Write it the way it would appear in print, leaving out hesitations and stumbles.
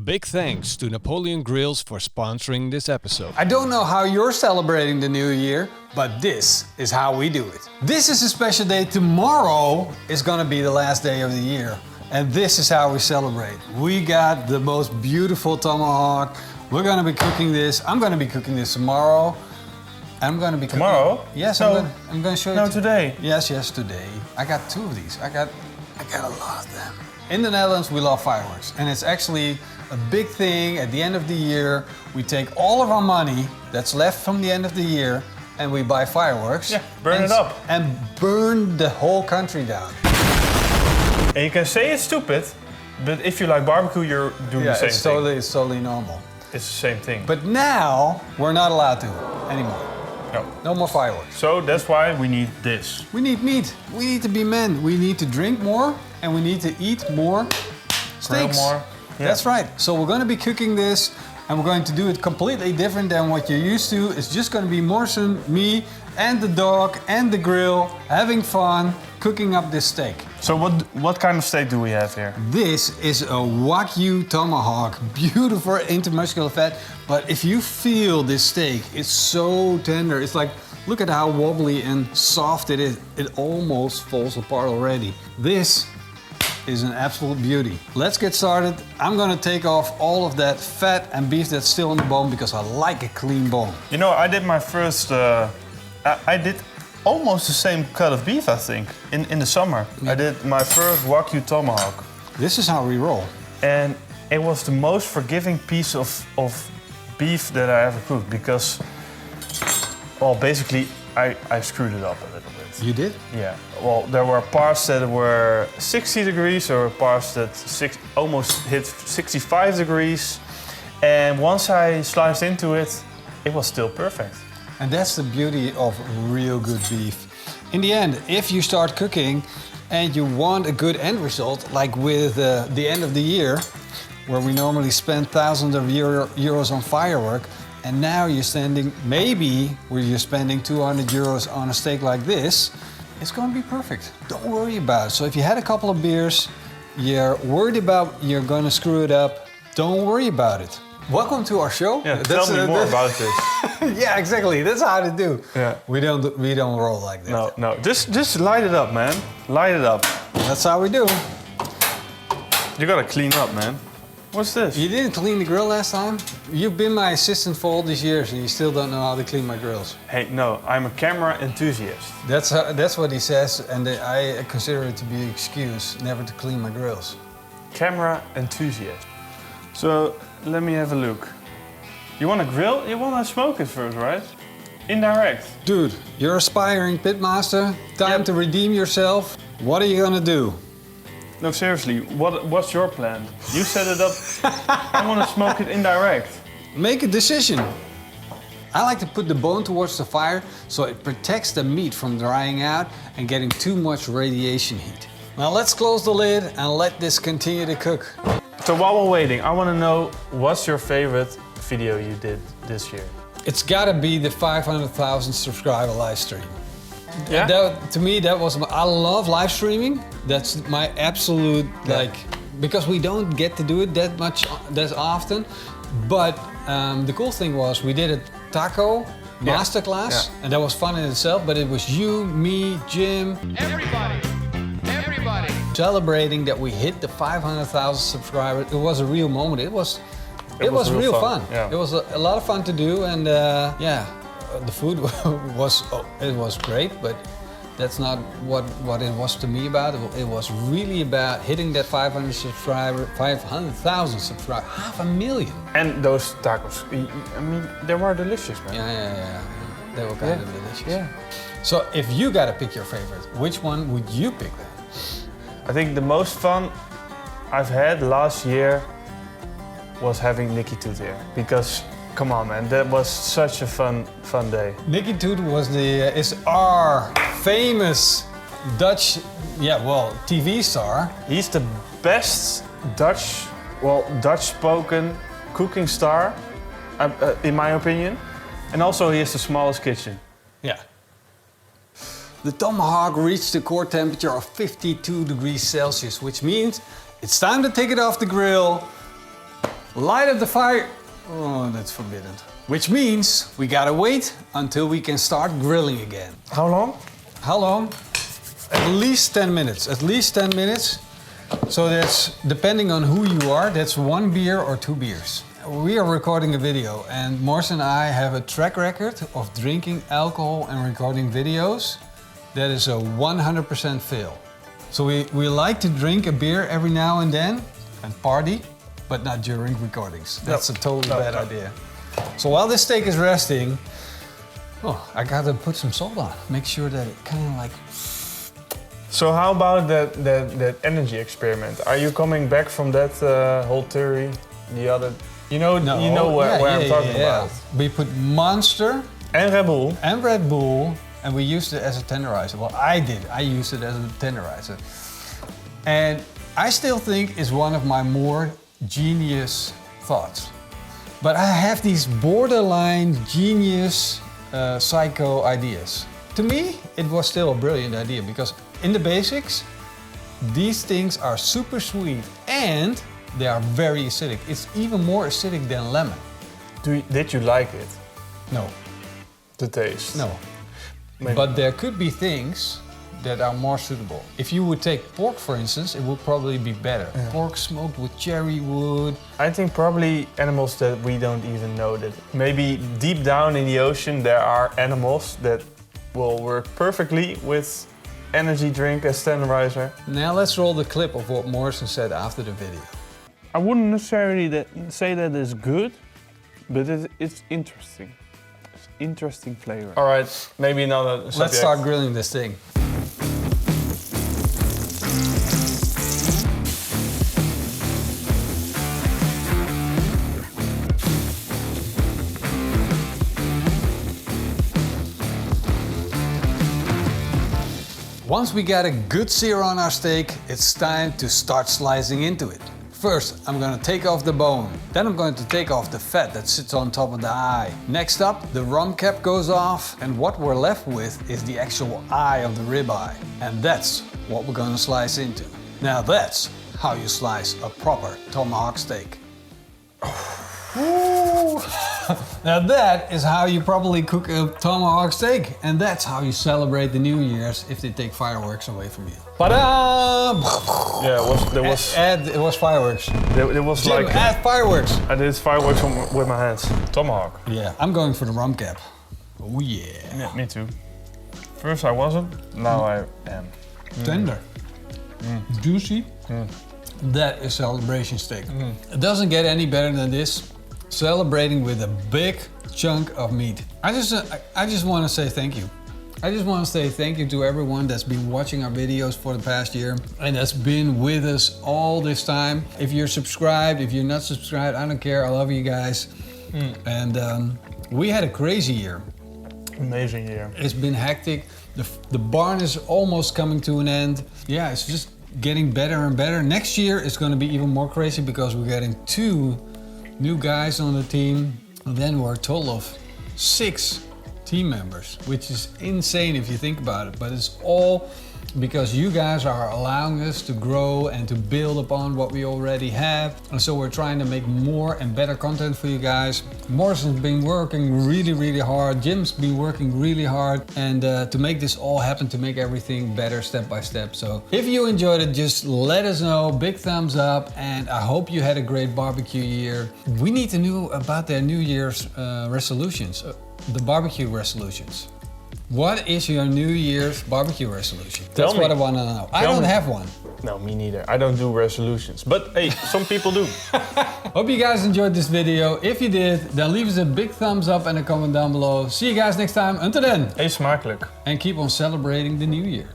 big thanks to Napoleon Grills for sponsoring this episode. I don't know how you're celebrating the new year, but this is how we do it. This is a special day. Tomorrow is gonna be the last day of the year. And this is how we celebrate. We got the most beautiful tomahawk. We're gonna be cooking this. I'm gonna be cooking this tomorrow. I'm gonna be cooking. Tomorrow? Yes, So, I'm gonna show you. No, today. Yes, today. I got two of these. I got a lot of them. In the Netherlands, we love fireworks, and it's actually a big thing. At the end of the year, we take all of our money that's left from the end of the year, and we buy fireworks. Yeah, burn it up. And burn the whole country down. And you can say it's stupid, but if you like barbecue, you're doing the same thing. It's totally normal. It's the same thing. But now, we're not allowed to anymore. No. No more fireworks. So that's why we need this. We need meat. We need to be men. We need to drink more, and we need to eat more steaks. Grill more. Yeah. That's right. So we're going to be cooking this, and we're going to do it completely different than what you're used to. It's just going to be Morrison, me, and the dog, and the grill, having fun, cooking up this steak. So what kind of steak do we have here? This is a Wagyu tomahawk, beautiful intermuscular fat. But if you feel this steak, it's so tender. It's like, look at how wobbly and soft it is. It almost falls apart already. This is an absolute beauty. Let's get started. I'm gonna take off all of that fat and beef that's still on the bone because I like a clean bone. You know, I did my first, I did almost the same cut of beef, I think, in the summer. I did my first Wagyu tomahawk. This is how we roll. And it was the most forgiving piece of beef that I ever cooked because, well, basically, I screwed it up a little bit. You did? Yeah. Well, there were parts that were 60 degrees or parts that almost hit 65 degrees. And once I sliced into it, it was still perfect. And that's the beauty of real good beef. In the end, if you start cooking and you want a good end result, like with the end of the year, where we normally spend thousands of euros on firework, and now you're spending, maybe where you're spending 200 euros on a steak like this, it's going to be perfect. Don't worry about it. So if you had a couple of beers, you're worried about you're going to screw it up, don't worry about it. Welcome to our show. Yeah, tell me more about this. Yeah, exactly. That's how to do. Yeah. We don't roll like that. No. Just light it up, man. Light it up. That's how we do. You gotta clean up, man. What's this? You didn't clean the grill last time? You've been my assistant for all these years and you still don't know how to clean my grills. Hey, no, I'm a camera enthusiast. That's what he says, and I consider it to be an excuse never to clean my grills. Camera enthusiast. So, let me have a look. You want to grill? You want to smoke it first, right? Indirect. Dude, you're aspiring pitmaster. Time to redeem yourself. What are you gonna do? No, seriously, what's your plan? You set it up. I want to smoke it indirect. Make a decision. I like to put the bone towards the fire so it protects the meat from drying out and getting too much radiation heat. Now let's close the lid and let this continue to cook. So while we're waiting, I want to know what's your favorite video you did this year? It's gotta be the 500,000 subscriber live stream. Yeah? To me, that was, I love live streaming. That's my absolute, because we don't get to do it that often. But the cool thing was we did a taco masterclass, and that was fun in itself, but it was you, me, Jim. Everybody. Celebrating that we hit the 500,000 subscribers. It was a real moment. It was real fun. Yeah. It was a lot of fun to do, and the food was great, but that's not what it was to me about. It was really about hitting that 500,000 subscribers, 500,000. And those tacos, I mean, they were delicious, man. Yeah. They were kind of delicious. Yeah. So if you gotta pick your favorite, which one would you pick then? I think the most fun I've had last year was having Nicky Toot here. Because, come on man, that was such a fun day. Nicky Toot is our famous Dutch, TV star. He's the best Dutch-spoken cooking star, in my opinion. And also he has the smallest kitchen. Yeah. The tomahawk reached a core temperature of 52 degrees Celsius, which means it's time to take it off the grill light up the fire. Oh, that's forbidden. Which means we gotta wait until we can start grilling again. How long? How long? At least 10 minutes. At least 10 minutes. So that's, depending on who you are, that's 1 beer or 2 beers. We are recording a video and Morris and I have a track record of drinking alcohol and recording videos. That is a 100% fail. So we like to drink a beer every now and then and party, but not during recordings. That's a totally bad idea. So while this steak is resting, I gotta put some salt on. Make sure that it kind of like... So how about that energy experiment? Are you coming back from that whole theory? The other, you know where I'm talking about. We put Monster and Red Bull and we used it as a tenderizer. Well, I did. I used it as a tenderizer, and I still think it's one of my more genius thoughts. But I have these borderline genius psycho ideas. To me, it was still a brilliant idea because in the basics, these things are super sweet and they are very acidic. It's even more acidic than lemon. Did you like it? No. The taste? No. Maybe. But there could be things that are more suitable. If you would take pork, for instance, it would probably be better. Yeah. Pork smoked with cherry wood. I think probably animals that we don't even know that. Maybe deep down in the ocean there are animals that will work perfectly with energy drink as tenderizer. Now let's roll the clip of what Morrison said after the video. I wouldn't necessarily say that it's good, but it's interesting. It's interesting flavor. All right, maybe another subject. Let's start grilling this thing. Once we got a good sear on our steak, it's time to start slicing into it. First, I'm gonna take off the bone. Then I'm going to take off the fat that sits on top of the eye. Next up, the rump cap goes off, and what we're left with is the actual eye of the ribeye. And that's what we're gonna slice into. Now that's how you slice a proper tomahawk steak. Ooh. Now that is how you probably cook a tomahawk steak, and that's how you celebrate the New Year's if they take fireworks away from you. Ta-da! Yeah, it was fireworks. It was Jim, like add fireworks. I did fireworks with my hands. Tomahawk. Yeah, I'm going for the rump cap. Oh yeah. Yeah, me too. First I wasn't, now I am. Tender, juicy. That is celebration steak. It doesn't get any better than this. Celebrating with a big chunk of meat. I just want to say thank you. I just want to say thank you to everyone that's been watching our videos for the past year and that's been with us all this time. If you're subscribed, if you're not subscribed, I don't care. I love you guys. And we had a crazy year. Amazing year. It's been hectic. The barn is almost coming to an end. Yeah, it's just getting better and better. Next year it's going to be even more crazy because we're getting 2 new guys on the team, and then we're a total of 6 team members, which is insane if you think about it, but it's all because you guys are allowing us to grow and to build upon what we already have. And so we're trying to make more and better content for you guys. Morrison's been working really hard. Jim's been working really hard, and to make this all happen, to make everything better step by step. So if you enjoyed it, just let us know. Big thumbs up, and I hope you had a great barbecue year. We need to know about their New Year's resolutions, the barbecue resolutions. What is your New Year's barbecue resolution? That's what I want to know. I don't have one. No, me neither. I don't do resolutions. But hey, some people do. Hope you guys enjoyed this video. If you did, then leave us a big thumbs up and a comment down below. See you guys next time. Until then. Eet smakelijk. And keep on celebrating the new year.